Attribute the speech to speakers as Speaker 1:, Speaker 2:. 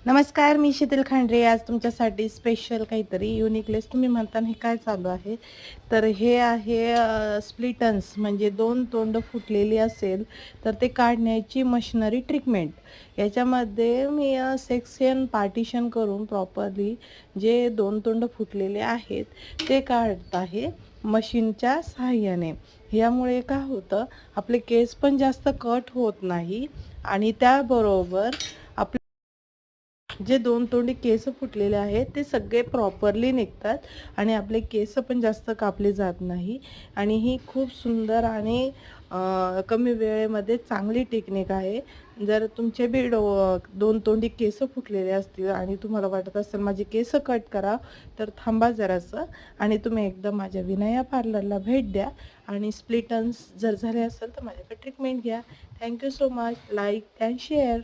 Speaker 1: नमस्कार, मी शीतल खांडरे. आज तुमच्यासाठी स्पेशल काहीतरी युनिकलेस तुम्ही म्हणता हे काय चालू आहे? तर हे आहे स्प्लिटन्स म्हणजे दोन तोंड फुटलेली असेल तर ते काढण्याची मशिनरी ट्रीटमेंट. याच्यामध्ये मी सेक्शन पार्टिशन करून प्रॉपरली जे दोन तोंड फुटलेले आहेत ते काढत आहे मशीनच्या सहाय्याने. यामुळे काय होतं, आपले केस पण जास्त कट होत नाही आणि त्याबरोबर आपले जे दोन तोंडी केस फुटलेले आहेत ते सगळे प्रॉपरली निघतात आणि आपले केस पण जास्त कापले जात नाही. आणि ही खूप सुंदर आणि कमी वेळेमध्ये चांगली टेक्निक आहे. जर तुमचे बी दोन तोंडी केस फुटलेले असतील आणि तुम्हाला वाटत असेल माझे केस कट करा, तर थांबा जरासं आणि तुम्ही एकदा माझ्या विनया पार्लरला भेट द्या आणि स्प्लिटन्स जर झाले असेल तर माझ्याकडे ट्रीटमेंट घ्या. Thank you so much. Like and share.